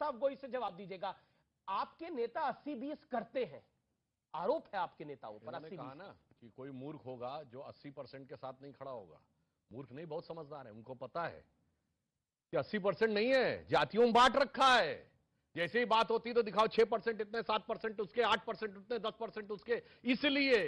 शदाब गोई से जवाब दीजिएगा। आपके नेता 80-20 करते हैं, आरोप है आपके नेताओं पर। 80-20 कहा ना कि कोई मूर्ख होगा जो 80% के साथ नहीं खड़ा होगा। मूर्ख नहीं, बहुत समझदार है, उनको पता है कि 80% नहीं है, जातियों में बांट रखा है। जैसे ही बात होती तो दिखाओ 6% इतने, 7% उसके, 8% उतने, 10% उसके। इसलिए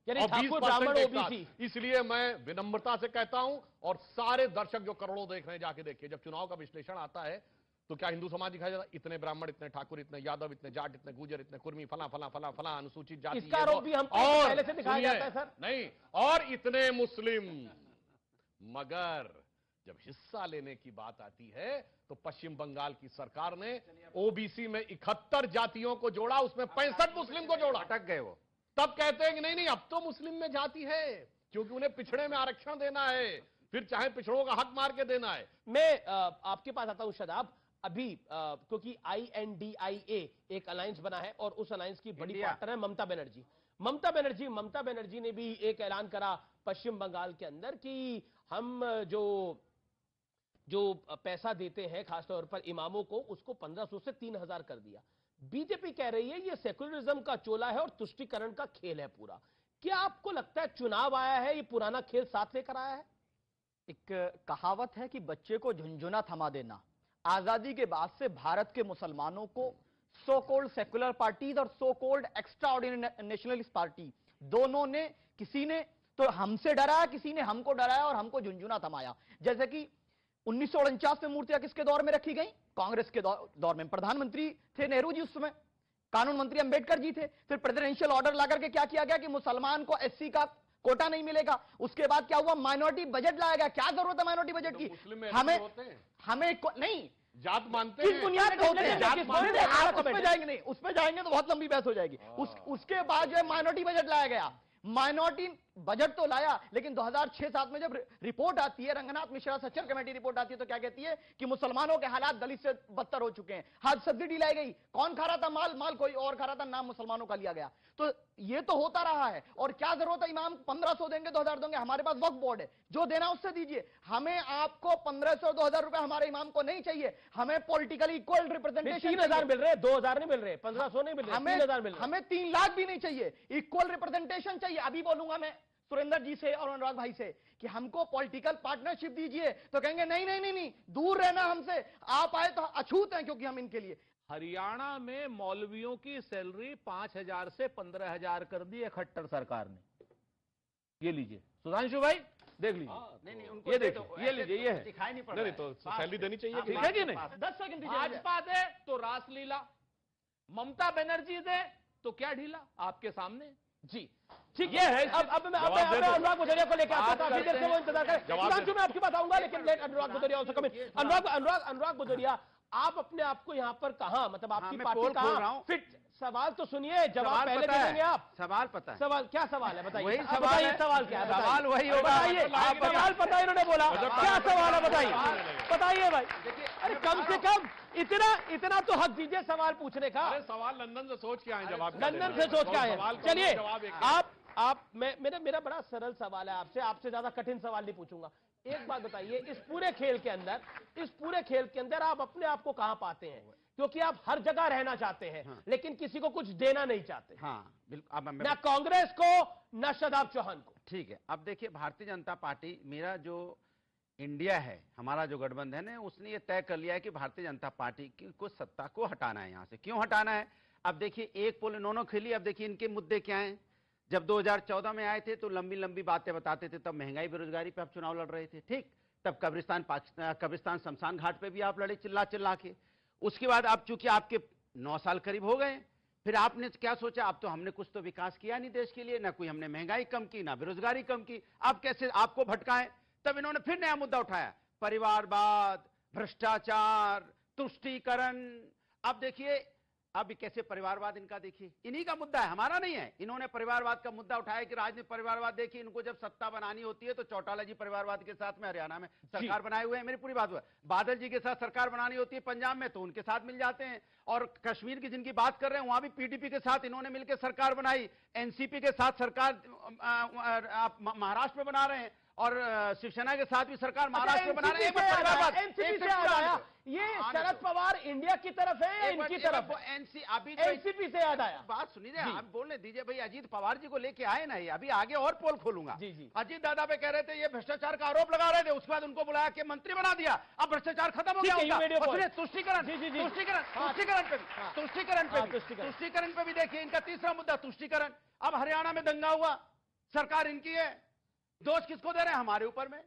यानी ठाकुर ब्राह्मण ओबीसी। इसलिए मैं विनम्रता से कहता हूं, और सारे दर्शक जो करोड़ों देख रहे हैं जाके देखिए, जब चुनाव का विश्लेषण आता है तो क्या हिंदू समाज दिखाया जाता है? इतने ब्राह्मण, इतने ठाकुर, इतने यादव, इतने जाट, इतने गुजर, इतने कुर्मी, फला फला फला फला अनुसूचित जाति, इसका आरोप भी हम पहले से दिखाया जाता है सर। नहीं, और इतने मुस्लिम। मगर जब हिस्सा लेने की बात आती है तो पश्चिम बंगाल की सरकार ने ओबीसी में 71 जातियों को जोड़ा, उसमें 65 मुस्लिम को जोड़ा। अटक गए वो। तब कहते हैं कि नहीं नहीं, अब तो मुस्लिम में जाति है, क्योंकि उन्हें पिछड़े में आरक्षण देना है, फिर चाहे पिछड़ों का हक मार के देना है। मैं आपके पास आता हूं शदाब। अभी क्योंकि INDIA एक अलायंस बना है और उस अलायंस की बड़ी पार्टनर है ममता बनर्जी। ममता बनर्जी ने भी एक ऐलान करा पश्चिम बंगाल के अंदर कि हम जो पैसा देते हैं खासतौर पर इमामों को, उसको 1500 से 3000 कर दिया। बीजेपी कह रही है ये सेकुलरिज्म का चोला है और तुष्टीकरण का खेल है पूरा। क्या आपको लगता है चुनाव आया है, ये पुराना खेल साथ लेकर आया है? एक कहावत है कि बच्चे को झुंझुना थमा देना। आजादी के बाद से भारत के मुसलमानों को सो कोल्ड सेकुलर पार्टीज और so called extraordinary nationalist party, दोनों ने, किसी ने तो हमसे डराया, किसी ने हमको डराया और हमको झुंझुना थमाया। जैसे कि 1949 में मूर्तियां किसके दौर में रखी गई? कांग्रेस के दौर में। प्रधानमंत्री थे नेहरू जी उस समय, कानून मंत्री अंबेडकर जी थे। फिर प्रेसिडेंशियल ऑर्डर लाकर के क्या किया गया कि मुसलमान को SC का कोटा नहीं मिलेगा। उसके बाद क्या हुआ? माइनॉरिटी बजट लाया गया। क्या जरूरत है माइनॉरिटी बजट की? हमें नहीं, जात मानते किस बुनियाद पे होते हैं? उस पे जाएंगे नहीं, उस पे जाएंगे तो बहुत लंबी बहस हो जाएगी। उसके बाद जो है माइनॉरिटी बजट लाया गया। माइनॉरिटी बजट तो लाया, लेकिन 2006-7 में जब रिपोर्ट आती है, रंगनाथ मिश्रा सच्चर कमेटी रिपोर्ट आती है, तो क्या कहती है कि मुसलमानों के हालात दलित से बदतर हो चुके हैं। हाथ सब्सिडी लाई गई, कौन खा रहा था माल कोई और खा रहा था, नाम मुसलमानों का लिया गया। तो ये तो होता रहा है। और क्या जरूरत है? इमाम 1500 देंगे, 2000 देंगे, हमारे पास वक्फ बोर्ड है, जो देना उससे दीजिए। हमें आपको 1500 2000 रुपए हमारे इमाम को नहीं चाहिए। हमें पॉलिटिकली इक्वल रिप्रेजेंटेशन। 3000 मिल रहे, 2000 नहीं मिल रहे, 1500 नहीं मिल रहे, 3000 मिल रहे। हमें 3 लाख भी नहीं चाहिए, इक्वल रिप्रेजेंटेशन चाहिए। अभी बोलूंगा मैं सुरेंद्र जी से और अनुराग भाई से कि हमको पॉलिटिकल पार्टनरशिप दीजिए, तो कहेंगे नहीं नहीं नहीं नहीं, दूर रहना हमसे, आप आए तो अछूत हैं क्योंकि हम इनके लिए। हरियाणा में मौलवियों की सैलरी 5000 से 15000 कर दी है खट्टर सरकार ने। ये लीजिए सुधांशु भाई, देख लीजिए। नहीं उनको ये देखिए, ये लीजिए, ये है। दिखाई नहीं पड़ रहा नहीं तो सैलरी देनी चाहिए, ठीक है कि नहीं? 10 सेकंड भाजपा दे तो रासलीला, ममता बनर्जी दे तो क्या ढीला? आपके सामने जी ठीक ये है। अब मैं अनुराग भदौरिया को लेकर आता हूं, काफी देर से वो इंतजार करें। सुधांशु मैं आपकी बताऊंगा, लेकिन लेट अनुराग भदौरिया ऑल्सो कमिंग। अनुराग भदौरिया, आप अपने आप को यहां पर कहां, मतलब आपकी पार्टी कहां फिट? सवाल तो सुनिए, जवाब पहले दे देंगे आप। सवाल पता है? सवाल क्या सवाल है बताइए? वही सवाल है। सवाल क्या है? सवाल वही होगा। बताइए, सवाल पता है इन्होंने बोला, क्या सवाल है बताइए? बताइए भाई। अरे कम से कम इतना तो हक दीजिए सवाल पूछने का। अरे सवाल लंदन से सोच के आए, जवाब लंदन से सोच के आए। चलिए मेरा बड़ा सरल सवाल है आपसे ज्यादा कठिन सवाल नहीं पूछूंगा। एक बात बताइए, इस पूरे खेल के अंदर आप अपने आप को कहां पाते हैं? क्योंकि आप हर जगह रहना चाहते हैं, हाँ। लेकिन किसी को कुछ देना नहीं चाहते। हाँ बिल्कुल। अब ना कांग्रेस को ना शदाब चौहान को। ठीक है, अब देखिए भारतीय जनता पार्टी, मेरा जो इंडिया है, हमारा जो गठबंधन है, उसने ये तय कर लिया है कि भारतीय जनता पार्टी को सत्ता को हटाना है। यहां से क्यों हटाना है? अब देखिए एक पोल इन्होंने खेली। अब देखिए इनके मुद्दे क्या हैं। जब 2014 में आए थे तो लंबी लंबी बातें बताते थे, तब महंगाई बेरोजगारी पे आप चुनाव लड़ रहे थे, ठीक। तब कब्रिस्तान शमशान घाट पे भी आप लड़े चिल्ला के। उसके बाद आप चूंकि आपके 9 साल करीब हो गए, फिर आपने क्या सोचा, अब तो हमने कुछ तो विकास किया नहीं देश के लिए, ना कोई हमने महंगाई कम की, ना बेरोजगारी कम की, अब कैसे आपको भटकाएं? तब इन्होंने फिर नया मुद्दा उठाया, परिवारवाद, भ्रष्टाचार, तुष्टीकरण। अब देखिए अब कैसे परिवारवाद इनका, देखिए इन्हीं का मुद्दा है, हमारा नहीं है। इन्होंने परिवारवाद का मुद्दा उठाया कि राजनीतिक परिवारवाद। देखिए इनको जब सत्ता बनानी होती है तो चौटाला जी परिवारवाद के साथ में हरियाणा में सरकार बनाए हुए हैं, मेरी पूरी बात हुआ। बादल जी के साथ सरकार बनानी होती है पंजाब में तो उनके साथ मिल जाते हैं। और कश्मीर की जिनकी बात कर रहे हैं, वहां भी PDP के साथ इन्होंने मिलकर सरकार बनाई। NCP के साथ सरकार महाराष्ट्र में बना रहे हैं और शिवसेना के साथ भी सरकार महाराष्ट्र में बना रहे हैं। एनसीपी से याद आया, ये शरद पवार इंडिया की तरफ है या इनकी तरफ? एनसीपी से याद आया। बात सुनिए, आप बोलने दीजिए भाई। अजीत पवार जी को लेके आए ना, ये अभी आगे और पोल खोलूंगा। जी जी। अजीत दादा पे कह रहे थे ये भ्रष्टाचार का आरोप लगा रहे थे, उसके बाद उनको बुलाया कि मंत्री बना दिया, अब भ्रष्टाचार खत्म हो गया। तुष्टीकरण तुष्टीकरण पे भी देखिए इनका तीसरा मुद्दा तुष्टीकरण। अब हरियाणा में दंगा हुआ, सरकार इनकी है, दोष किसको दे रहे हैं? हमारे ऊपर में।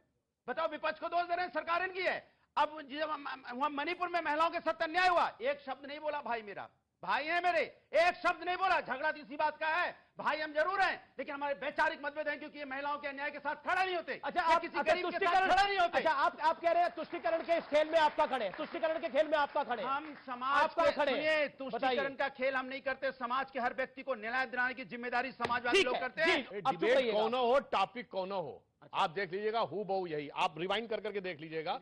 बताओ, विपक्ष को दोष दे रहे हैं, सरकार इनकी है। अब जब वहां मणिपुर में महिलाओं के साथ अन्याय हुआ, एक शब्द नहीं बोला भाई, मेरा भाई है मेरे, एक शब्द नहीं बोला। झगड़ा तो इसी बात का है, भाई हम जरूर हैं, लेकिन हमारे वैचारिक मतभेद हैं, क्योंकि ये महिलाओं के अन्याय के साथ खड़ा नहीं होते। अच्छा, आप किसी गरीब के साथ खड़ा नहीं होते। अच्छा, आप कह रहे हैं तुष्टीकरण के इस खेल में आपका खड़े, तुष्टीकरण के खेल में आपका खड़े। हम समाज आपका खड़े, सुनिए, तुष्टीकरण का खेल हम नहीं करते। समाज के हर व्यक्ति को न्याय दिलाने की जिम्मेदारी समाजवादी लोग करते हैं। डिबेट कौन हो, टॉपिक कौन हो, आप देख लीजिएगा हु बहु यही। आप रिवाइंड कर करके देख लीजिएगा।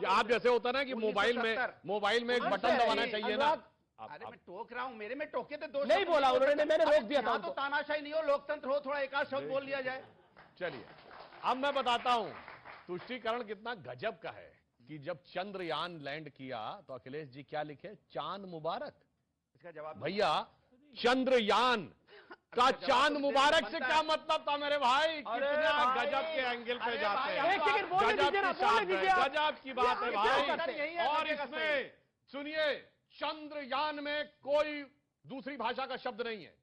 आप जैसे होता ना कि मोबाइल में एक बटन दबाना चाहिए ना। अरे मैं टोक रहा हूं, मेरे में टोके तो दो नहीं बोला उन्होंने, मैंने रोक दिया था। तो तानाशाही नहीं हो, लोकतंत्र हो, थोड़ा एक आध शब्द बोल लिया जाए। चलिए अब मैं बताता हूं तुष्टीकरण कितना गजब का है कि जब चंद्रयान लैंड किया तो अखिलेश जी क्या लिखे? चांद मुबारक। इसका जवाब भैया, चंद्रयान का चांद मुबारक से क्या मतलब था मेरे भाई? कितना गजब के एंगल पे जाते हैं, गजब की बात है भाई। और इसमें सुनिए, चंद्रयान में कोई दूसरी भाषा का शब्द नहीं है।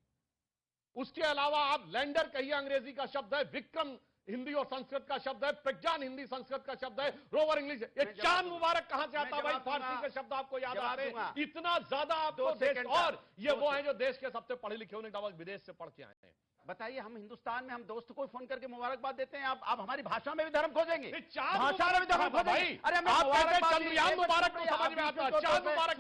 उसके अलावा आप लैंडर कहिए, अंग्रेजी का शब्द है, विक्रम हिंदी और संस्कृत का शब्द है, प्रज्ञान हिंदी संस्कृत का शब्द है, रोवर इंग्लिश है। ये चांद मुबारक कहां से आता है भाई? फारसी के शब्द आपको याद आ रहे हैं? इतना ज्यादा आपको देश, और ये वो हैं जो देश के सबसे पढ़े लिखे होने के बाद विदेश से पढ़ के आए हैं। बताइए, हम हिंदुस्तान में हम दोस्त को फोन करके मुबारकबाद देते हैं, आप हमारी भाषा में भी धर्म खोजेंगे? भाषा में भी धर्म खोजेंगे? अरे आप कहते हैं चंद्रयान मुबारक, तो समझ में आता है चांद मुबारक।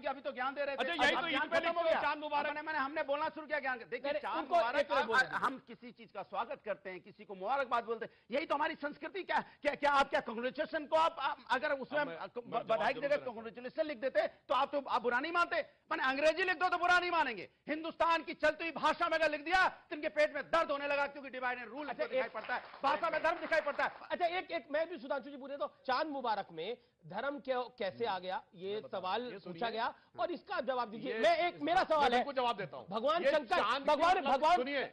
अभी तो ज्ञान दे रहे थे। यही तो ईद पे लिखते हैं चांद मुबारक। मैंने हमने बोलना शुरू किया ज्ञान। देखिए, चांद मुबारक, हम किसी चीज का स्वागत करते हैं, किसी को मुबारकबाद बोलते हैं, यही तो हमारी संस्कृति। क्या आप क्या कांग्रेचुलेशन को आप अगर उसमें बधाई की जगह कांग्रेचुलेशन लिख देते तो आप बुरा नहीं मानते? मैंने अंग्रेजी लिख दो तो बुरा नहीं मानेंगे। हिंदुस्तान की चलती हुई भाषा में अगर लिख दिया तो इनके पेट में दर्द होने लगा, क्योंकि डिवाइड एंड रूल दिखाई पड़ता है, भाषा में धर्म दिखाई पड़ता है। अच्छा, एक मैं भी सुधांशु जी पूछे तो चांद मुबारक में धर्म कैसे आ गया, ये सवाल पूछा गया, और इसका जवाब दीजिए। मैं एक मेरा सवाल है, जवाब देता हूं।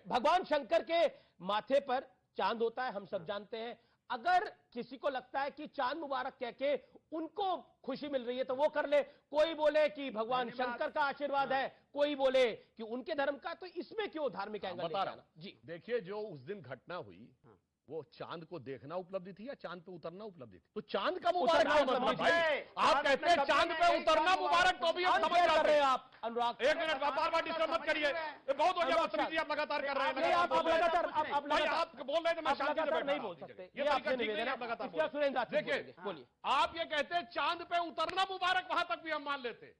भगवान शंकर के माथे पर चांद होता है, हम सब जानते हैं। अगर किसी को लगता है कि चांद मुबारक कह के उनको खुशी मिल रही है तो वो कर ले। कोई बोले कि भगवान शंकर का आशीर्वाद है, कोई बोले कि उनके धर्म का, तो इसमें क्यों धार्मिक एंगल बता रहा हूं जी? देखिए, जो उस दिन घटना हुई वो चांद को देखना उपलब्धि थी या चांद पे उतरना उपलब्धि थी? तो चांद का मुबारक मतलब भाई, आप कहते हैं चांद पे उतरना मुबारक, तो भी हम समझ रहे हैं। आप अनुराग, एक मिनट, बार बार डिस्टर्ब मत करिए, बहुत हो गया बदतमीजी आप लगातार कर रहे हैं। आप लगातार आप बोल रहे थे, मैं शांति से बैठा, नहीं बोल सकते, ये आपसे निवेदन है लगातार। सुरेंद्र, देखिए, बोलिए। आप ये कहते हैं चांद पे उतरना मुबारक, वहां तक भी हम मान लेते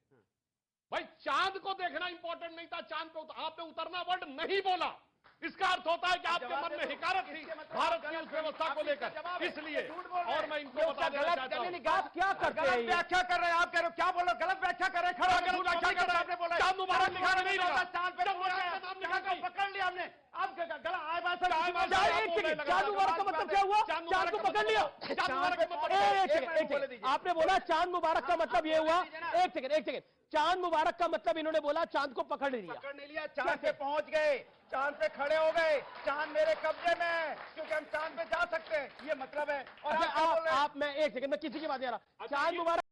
भाई। चांद को देखना इंपॉर्टेंट नहीं था, चांद पे आपने उतरना वर्ड नहीं बोला। इसका अर्थ होता है कि आपके मन में हिकारत थी भारत की उस व्यवस्था को लेकर, इसलिए। और मैं इनको बता देना चाहता हूं, आप क्या करते हैं, व्याख्या कर रहे हैं, आप कह रहे हो, क्या बोल रहे हो? गलत व्याख्या कर रहे हैं, खड़ा गलत व्याख्या कर रहे हैं। आपने बोला चांद मुबारक लिखा नहीं लगा, चांद पे पकड़ लिया हमने। अब गलत चांद मुबारक का मतलब क्या हुआ? चांद को पकड़ लिया। आपने बोला चांद मुबारक का मतलब ये हुआ, एक सेकंड, चांद मुबारक का मतलब इन्होंने बोला चांद को पकड़ लिया। पकड़ नहीं लिया, चांद पे पहुंच गए, चांद पे खड़े हो गए, चांद मेरे कब्जे में है, क्योंकि हम चांद पे जा सकते हैं, ये मतलब है। और आप मैं एक सेकंड में किसी की बात नहीं आ रहा। चांद मुबारक